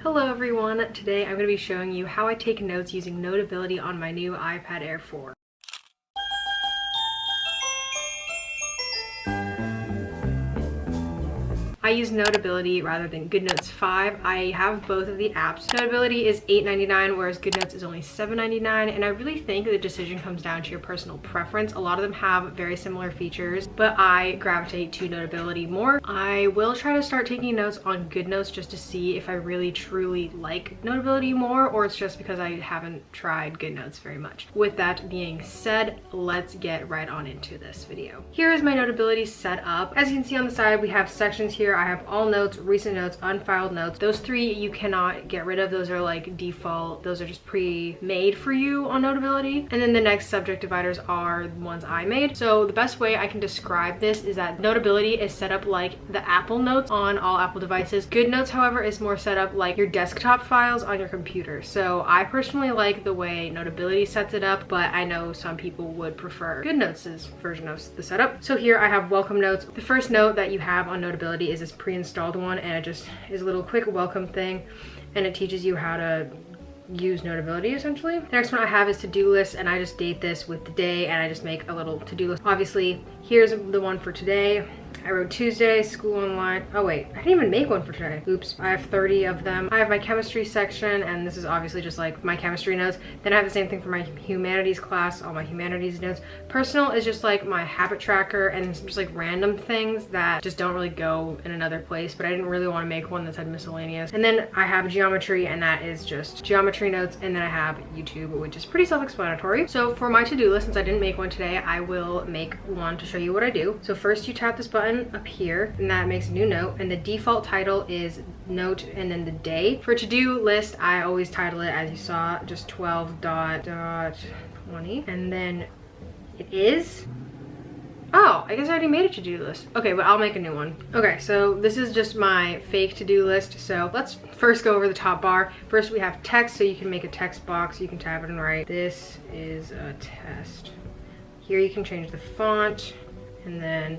Hello everyone, today I'm going to be showing you how I take notes using Notability on my new iPad Air 4. I use Notability rather than GoodNotes 5. I have both of the apps. Notability is $8.99 whereas GoodNotes is only $7.99, and I really think the decision comes down to your personal preference. A lot of them have very similar features, but I gravitate to Notability more. I will try to start taking notes on GoodNotes just to see if I really truly like Notability more, or it's just because I haven't tried GoodNotes very much. With that being said, let's get right on into this video. Here is my Notability setup. As you can see on the side, we have sections here. I have all notes, recent notes, unfiled notes. Those three you cannot get rid of. Those are like default. Those are just pre-made for you on Notability. And then the next subject dividers are the ones I made. So the best way I can describe this is that Notability is set up like the Apple Notes on all Apple devices. GoodNotes, however, is more set up like your desktop files on your computer. So I personally like the way Notability sets it up, but I know some people would prefer GoodNotes' version of the setup. So here I have welcome notes. The first note that you have on Notability is this pre-installed one, and it just is a little quick welcome thing, and it teaches you how to use Notability essentially. The next one I have is to-do list, and I just date this with the day and I just make a little to-do list. Obviously, here's the one for today. I wrote Tuesday, school online. Oh wait, I didn't even make one for today. Oops, I have 30 of them. I have my chemistry section, and this is obviously just like my chemistry notes. Then I have the same thing for my humanities class, all my humanities notes. Personal is just like my habit tracker and just like random things that just don't really go in another place, but I didn't really want to make one that said miscellaneous. And then I have geometry, and that is just geometry notes. And then I have YouTube, which is pretty self-explanatory. So for my to-do list, since I didn't make one today, I will make one to show you what I do. So first you tap this button up here, and that makes a new note, and the default title is note and then the day. For to-do list, I always title it, as you saw, just 12.20, and then it is, oh, I guess I already made a to-do list. Okay, but I'll make a new one. Okay, so this is just my fake to-do list. So let's first go over the top bar. First we have text, so you can make a text box. You can tab it and write, "This is a test." Here you can change the font, and then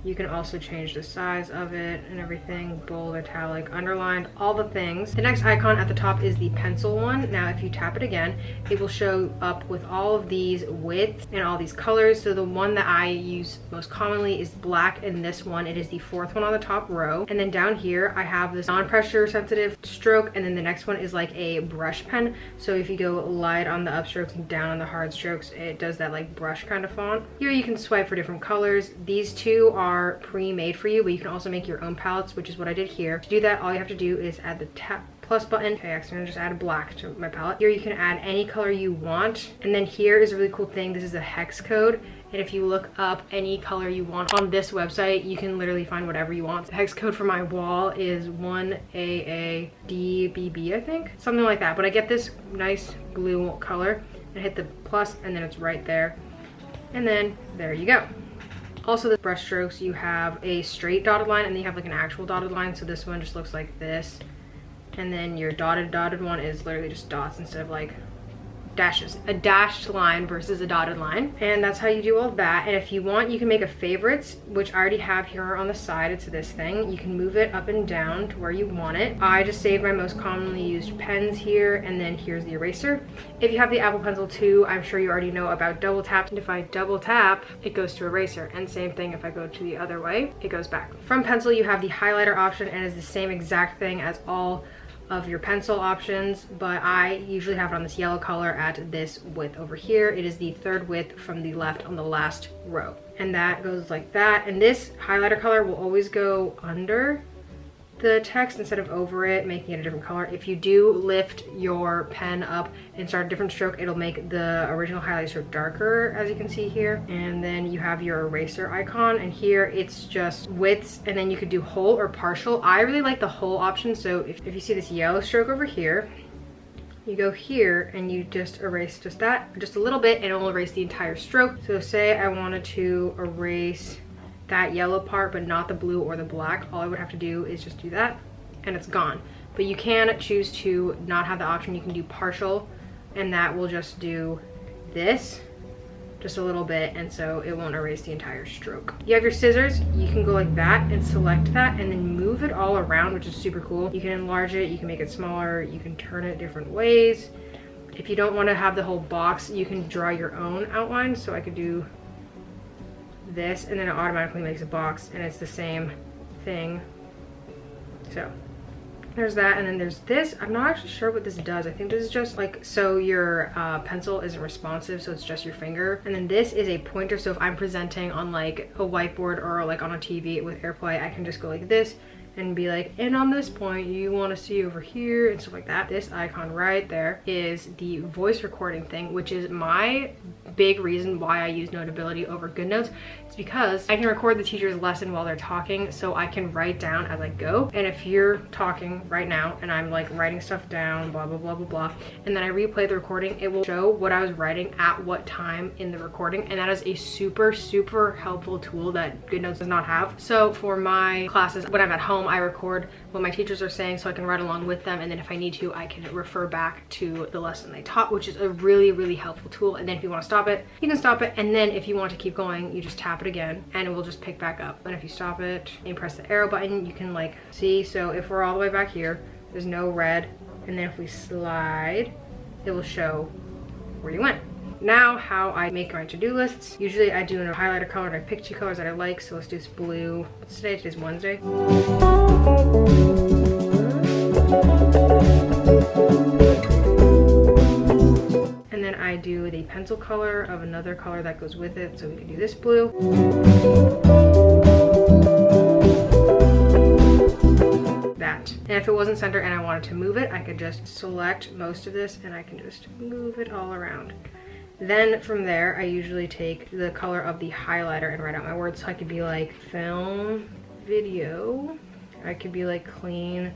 you can also change the size of it and everything, bold, italic, underlined, all the things. The next icon at the top is the pencil one. Now, if you tap it again, it will show up with all of these widths and all these colors. So the one that I use most commonly is black, and this one, it is the fourth one on the top row. And then down here, I have this non-pressure sensitive stroke, and then the next one is like a brush pen. So if you go light on the upstrokes and down on the hard strokes, it does that like brush kind of font. Here you can swipe for different colors. These two are pre-made for you, but you can also make your own palettes, which is what I did here. To do that, all you have to do is add the plus button. Okay, I'm gonna just add black to my palette. Here you can add any color you want, and then here is a really cool thing. This is a hex code, and if you look up any color you want on this website, you can literally find whatever you want. The hex code for my wall is 1AADBB, I think, something like that. But I get this nice blue color and hit the plus, and then it's right there, and then there you go. Also, the brush strokes, you have a straight dotted line, and then you have like an actual dotted line. So this one just looks like this. And then your dotted one is literally just dots instead of like dashes. A dashed line versus a dotted line. And that's how you do all that. And if you want, you can make a favorites, which I already have here on the side. It's this thing. You can move it up and down to where you want it. I just saved my most commonly used pens here, and then here's the eraser. If you have the Apple Pencil 2, I'm sure you already know about double tap. And if I double tap, it goes to eraser. And same thing if I go to the other way, it goes back. From pencil, you have the highlighter option, and it's the same exact thing as all of your pencil options, but I usually have it on this yellow color at this width over here. It is the third width from the left on the last row, and that goes like that. And this highlighter color will always go under the text instead of over it, making it a different color. If you do lift your pen up and start a different stroke, it'll make the original highlight stroke darker, as you can see here. And then you have your eraser icon, and here it's just widths, and then you could do whole or partial. I really like the whole option. So if you see this yellow stroke over here, you go here and you just erase just that, just a little bit, and it will erase the entire stroke. So say I wanted to erase that yellow part but not the blue or the black, all I would have to do is just do that and it's gone. But you can choose to not have the option. You can do partial, and that will just do this just a little bit, and so it won't erase the entire stroke. You have your scissors, you can go like that and select that and then move it all around, which is super cool. You can enlarge it, you can make it smaller, you can turn it different ways. If you don't want to have the whole box, you can draw your own outline. So I could do this and then it automatically makes a box, and it's the same thing. So there's that, and then there's this. I'm not actually sure what this does. I think this is just like, so your pencil isn't responsive, so it's just your finger. And then this is a pointer, so if I'm presenting on like a whiteboard or like on a TV with AirPlay, I can just go like this and be like, and on this point you want to see over here and stuff like that. This icon right there is the voice recording thing, which is my big reason why I use Notability over GoodNotes. It's because I can record the teacher's lesson while they're talking, so I can write down as I go. And if you're talking right now and I'm like writing stuff down, blah blah blah blah blah, and then I replay the recording, it will show what I was writing at what time in the recording, and that is a super helpful tool that GoodNotes does not have. So for my classes, when I'm at home, I record what my teachers are saying so I can write along with them, and then if I need to, I can refer back to the lesson they taught, which is a really helpful tool. And then if you want to stop it, you can stop it, and then if you want to keep going, you just tap it again and it will just pick back up. And if you stop it and you press the arrow button, you can like see, so if we're all the way back here, there's no red, and then if we slide, it will show where you went. Now, how I make my to-do lists. Usually I do in a highlighter color, and I pick 2 colors that I like. So let's do this blue. What's today? Today's Wednesday. And then I do the pencil color of another color that goes with it. So we can do this blue. That. And if it wasn't centered and I wanted to move it, I could just select most of this and I can just move it all around. Then from there, I usually take the color of the highlighter and write out my words. So I could be like film, video. I could be like clean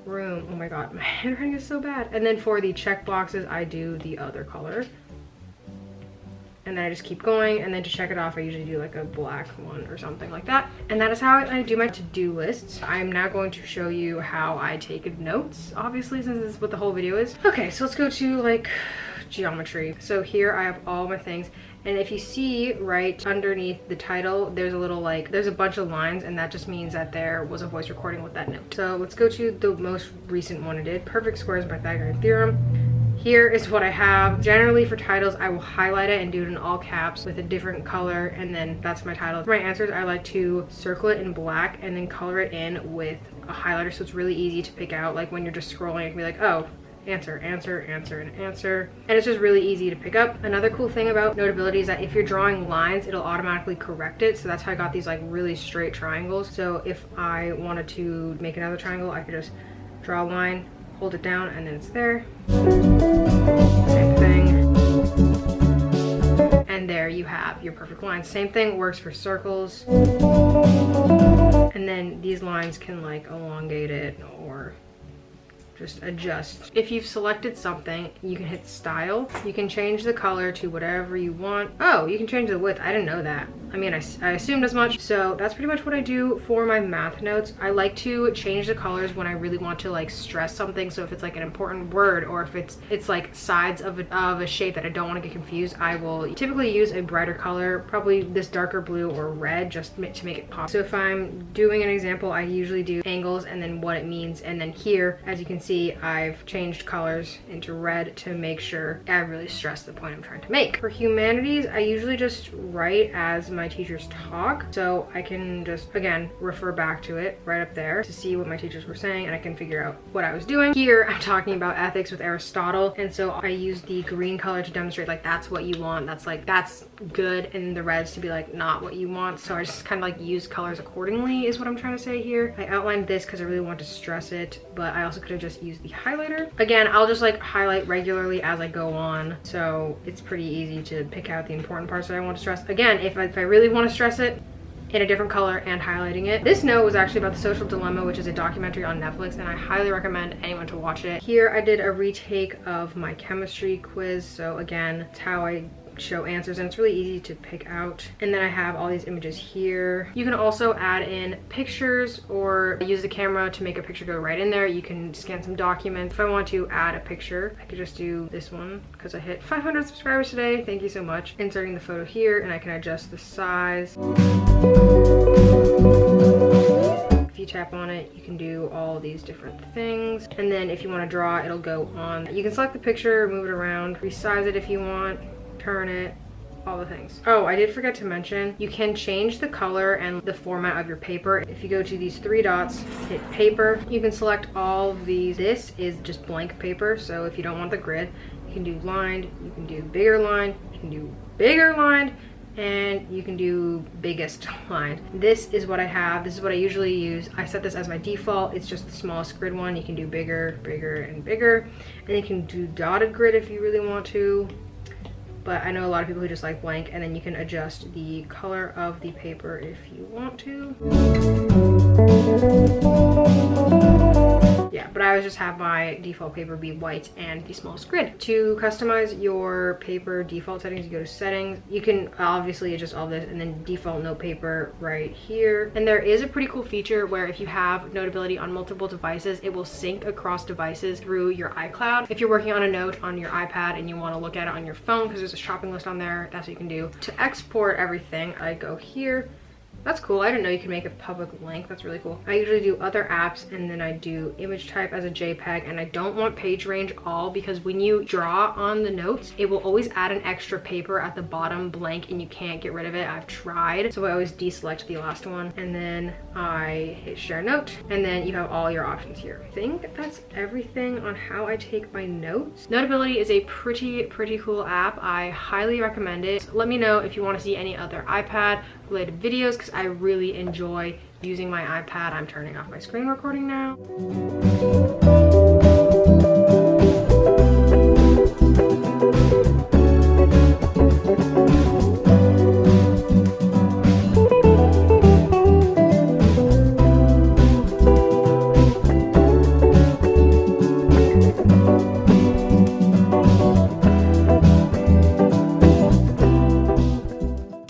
room. Oh my god, my handwriting is so bad. And then for the check boxes, I do the other color. And then I just keep going, and then to check it off, I usually do like a black one or something like that. And that is how I do my to-do lists. I'm now going to show you how I take notes, obviously, since this is what the whole video is. Okay, so let's go to like geometry. So here I have all my things, and if you see right underneath the title, there's a little like, there's a bunch of lines, and that just means that there was a voice recording with that note. So let's go to the most recent one I did, perfect squares by Pythagorean theorem. Here is what I have. Generally for titles, I will highlight it and do it in all caps with a different color, and then that's my title. For my answers, I like to circle it in black and then color it in with a highlighter, so it's really easy to pick out. Like when you're just scrolling, you can be like, oh, answer, answer, answer, and answer. And it's just really easy to pick up. Another cool thing about Notability is that if you're drawing lines, it'll automatically correct it. So that's how I got these like really straight triangles. So if I wanted to make another triangle, I could just draw a line, hold it down, and then it's there. Same thing. And there you have your perfect line. Same thing works for circles. And then these lines can like elongate it or just adjust. If you've selected something, you can hit style. You can change the color to whatever you want. Oh, you can change the width. I didn't know that. I mean, I assumed as much. So that's pretty much what I do for my math notes. I like to change the colors when I really want to like stress something. So if it's like an important word, or if it's like sides of a shape that I don't want to get confused, I will typically use a brighter color, probably this darker blue or red, just to make it pop. So if I'm doing an example, I usually do angles and then what it means. And then here, as you can see, I've changed colors into red to make sure I really stress the point I'm trying to make. For humanities, I usually just write as my teachers talk, so I can just again refer back to it right up there to see what my teachers were saying, and I can figure out what I was doing. Here I'm talking about ethics with Aristotle, and so I use the green color to demonstrate like that's what you want, that's good, and the reds to be like not what you want. So I just kind of like use colors accordingly is what I'm trying to say here. I outlined this because I really want to stress it, but I also could have just used the highlighter. Again, I'll just like highlight regularly as I go on, so it's pretty easy to pick out the important parts that I want to stress. Again, if I really want to stress it, in a different color and highlighting it. This note was actually about The Social Dilemma, which is a documentary on Netflix, and I highly recommend anyone to watch it. Here I did a retake of my chemistry quiz, so again, it's how I show answers, and it's really easy to pick out. And then I have all these images here. You can also add in pictures or use the camera to make a picture go right in there. You can scan some documents. If I want to add a picture, I could just do this one because I hit 500 subscribers today. Thank you so much. Inserting the photo here, and I can adjust the size. If you tap on it, you can do all these different things. And then if you want to draw, it'll go on. You can select the picture, move it around, resize it if you want, turn it, all the things. Oh, I did forget to mention, you can change the color and the format of your paper. If you go to these three dots, hit paper, you can select all of these. This is just blank paper, so if you don't want the grid, you can do lined, you can do bigger line, you can do bigger lined, and you can do biggest line. This is what I have. This is what I usually use. I set this as my default. It's just the smallest grid one. You can do bigger, bigger, and bigger. And you can do dotted grid if you really want to. But I know a lot of people who just like blank, and then you can adjust the color of the paper if you want to. Yeah, but I always just have my default paper be white and the smallest grid. To customize your paper default settings, you go to settings. You can obviously adjust all this, and then default note paper right here. And there is a pretty cool feature where if you have Notability on multiple devices, it will sync across devices through your iCloud. If you're working on a note on your iPad and you want to look at it on your phone because there's a shopping list on there, that's what you can do. To export everything, I go here. That's cool. I didn't know you could make a public link. That's really cool. I usually do other apps, and then I do image type as a JPEG, and I don't want page range all because when you draw on the notes, it will always add an extra paper at the bottom blank and you can't get rid of it. I've tried. So I always deselect the last one, and then I hit share note, and then you have all your options here. I think that's everything on how I take my notes. Notability is a pretty cool app. I highly recommend it. So let me know if you want to see any other iPad related videos because I really enjoy using my iPad. I'm turning off my screen recording now.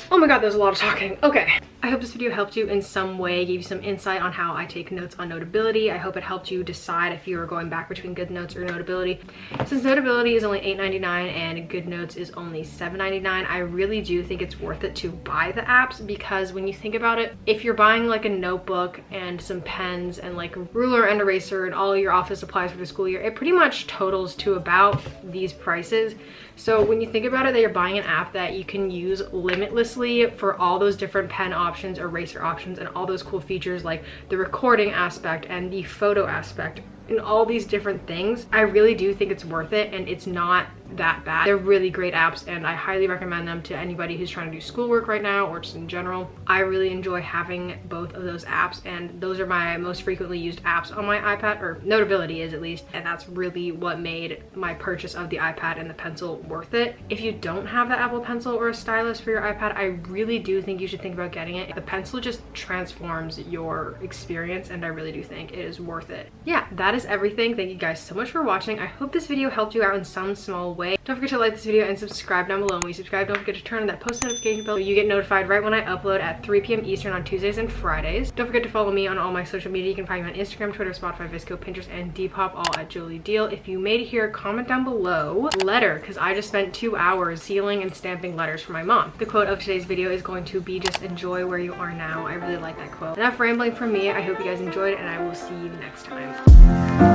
Oh my god, there's a lot of talking. Okay. I hope this video helped you in some way, gave you some insight on how I take notes on Notability. I hope it helped you decide if you were going back between GoodNotes or Notability. Since Notability is only $8.99 and GoodNotes is only $7.99, I really do think it's worth it to buy the apps because when you think about it, if you're buying like a notebook and some pens and like a ruler and eraser and all your office supplies for the school year, it pretty much totals to about these prices. So when you think about it, that you're buying an app that you can use limitlessly for all those different pen options, eraser options, and all those cool features like the recording aspect and the photo aspect and all these different things, I really do think it's worth it, and it's not that bad. They're really great apps, and I highly recommend them to anybody who's trying to do schoolwork right now or just in general. I really enjoy having both of those apps, and those are my most frequently used apps on my iPad, or Notability is at least, and that's really what made my purchase of the iPad and the pencil worth it. If you don't have the Apple Pencil or a stylus for your iPad, I really do think you should think about getting it. The pencil just transforms your experience, and I really do think it is worth it. Yeah, that is everything. Thank you guys so much for watching. I hope this video helped you out in some small way. Don't forget to like this video and subscribe down below. When you subscribe, don't forget to turn on that post notification bell so you get notified right when I upload at 3 p.m. Eastern on Tuesdays and Fridays. Don't forget to follow me on all my social media. You can find me on Instagram, Twitter, Spotify, VSco, Pinterest, and Depop, all at Jolie Deal. If you made it here, comment down below letter, because I just spent 2 hours sealing and stamping letters for my mom. The quote of today's video is going to be just enjoy where you are now. I really like that quote. Enough rambling from me. I hope you guys enjoyed it, and I will see you next time.